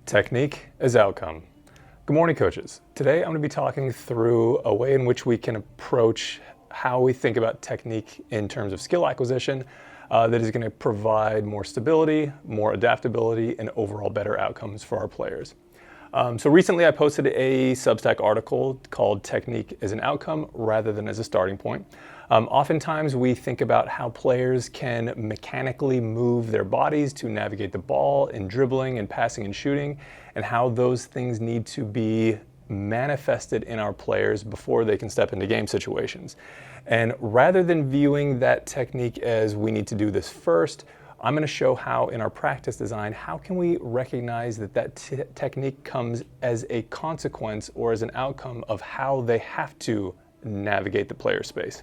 Technique as outcome. Good morning, coaches. Today I'm going to be talking through a way in which we can approach how we think about technique in terms of skill acquisition that is going to provide more stability, more adaptability, and overall better outcomes for our players. So recently I posted a Substack article called Technique as an Outcome rather than as a starting point. Oftentimes we think about how players can mechanically move their bodies to navigate the ball in dribbling and passing and shooting, and how those things need to be manifested in our players before they can step into game situations. And rather than viewing that technique as we need to do this first, I'm going to show how in our practice design, how can we recognize that technique comes as a consequence or as an outcome of how they have to navigate the player space.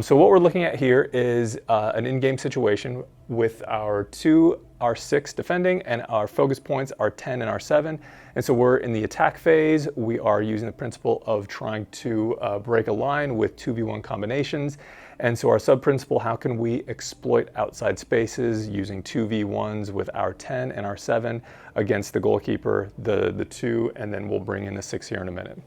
So what we're looking at here is an in-game situation with our 6 defending, and our focus points are 10 and our 7. And so we're in the attack phase. We are using the principle of trying to break a line with 2v1 combinations. And so our sub-principle, how can we exploit outside spaces using 2v1s with our 10 and our 7 against the goalkeeper, the 2, and then we'll bring in the 6 here in a minute.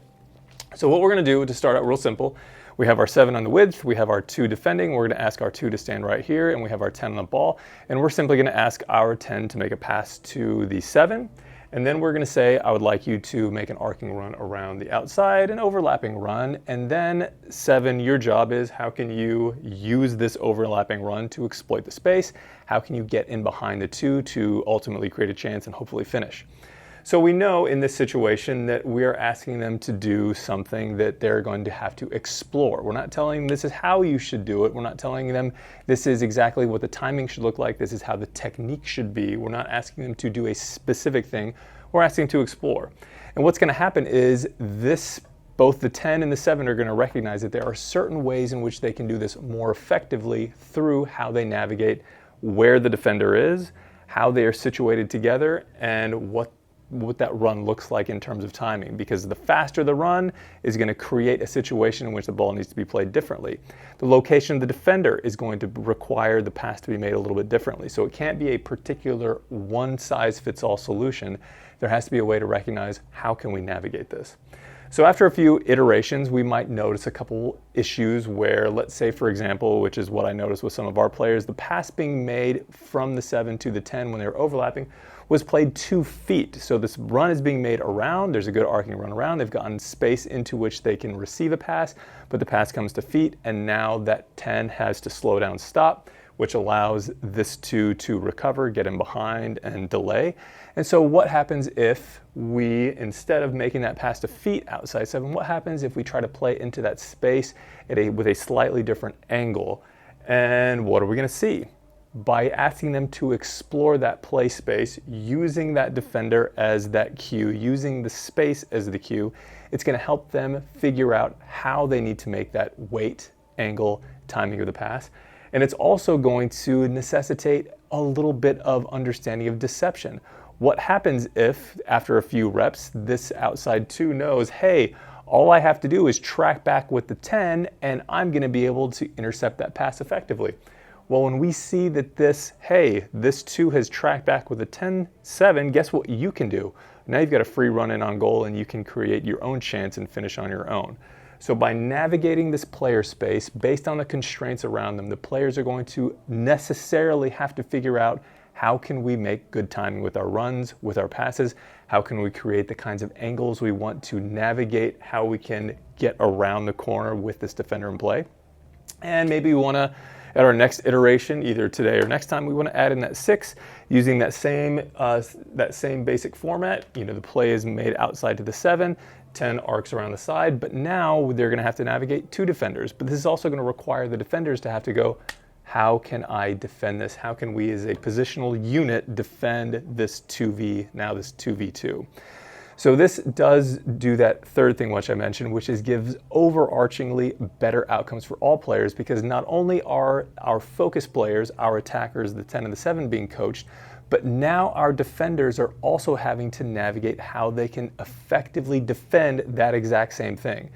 So what we're going to do to start out real simple, we have our 7 on the width, we have our 2 defending, we're going to ask our 2 to stand right here, and we have our 10 on the ball, and we're simply going to ask our 10 to make a pass to the 7, and then we're going to say, I would like you to make an arcing run around the outside, an overlapping run, and then 7, your job is how can you use this overlapping run to exploit the space, how can you get in behind the 2 to ultimately create a chance and hopefully finish. So we know in this situation that we are asking them to do something that they're going to have to explore. We're not telling them this is how you should do it. We're not telling them this is exactly what the timing should look like. This is how the technique should be. We're not asking them to do a specific thing. We're asking them to explore. And what's going to happen is both the 10 and the 7 are going to recognize that there are certain ways in which they can do this more effectively through how they navigate where the defender is, how they are situated together, and what that run looks like in terms of timing, because the faster the run is going to create a situation in which the ball needs to be played differently. The location of the defender is going to require the pass to be made a little bit differently. So it can't be a particular one-size-fits-all solution. There has to be a way to recognize how can we navigate this. So after a few iterations, we might notice a couple issues where, let's say, for example, which is what I noticed with some of our players, the pass being made from the 7 to the 10 when they were overlapping was played 2 feet. So this run is being made around. There's a good arcing run around. They've gotten space into which they can receive a pass, but the pass comes to feet, and now that 10 has to slow down, stop, which allows this 2 to recover, get in behind, and delay. And so what happens if we, instead of making that pass to feet outside 7, what happens if we try to play into that space with a slightly different angle? And what are we going to see? By asking them to explore that play space, using that defender as that cue, using the space as the cue, it's going to help them figure out how they need to make that weight, angle, timing of the pass. And it's also going to necessitate a little bit of understanding of deception. What happens if, after a few reps, this outside 2 knows, hey, all I have to do is track back with the 10, and I'm going to be able to intercept that pass effectively. Well, when we see that this 2 has tracked back with a 10-7, guess what you can do? Now you've got a free run in on goal, and you can create your own chance and finish on your own. So by navigating this player space based on the constraints around them, the players are going to necessarily have to figure out how can we make good timing with our runs, with our passes, how can we create the kinds of angles we want to navigate, how we can get around the corner with this defender in play. And maybe we want to, at our next iteration, either today or next time, we want to add in that 6 using that same basic format. You know, the play is made outside to the 7, 10 arcs around the side, but now they're going to have to navigate 2 defenders. But this is also going to require the defenders to have to go, how can I defend this? How can we as a positional unit defend this 2v2? So this does do that third thing which I mentioned, which is gives overarchingly better outcomes for all players, because not only are our focus players, our attackers, the 10 and the 7 being coached, but now our defenders are also having to navigate how they can effectively defend that exact same thing.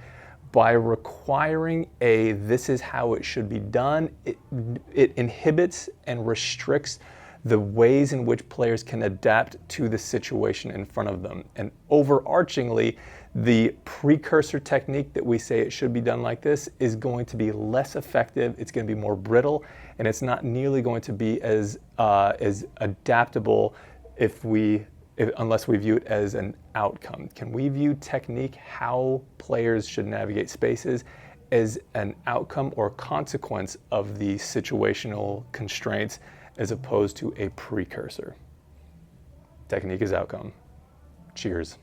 By requiring this is how it should be done, it inhibits and restricts the ways in which players can adapt to the situation in front of them. And overarchingly, the precursor technique that we say it should be done like this is going to be less effective, it's going to be more brittle, and it's not nearly going to be as adaptable unless we view it as an outcome. Can we view technique, how players should navigate spaces, as an outcome or consequence of the situational constraints as opposed to a precursor? Technique is outcome. Cheers.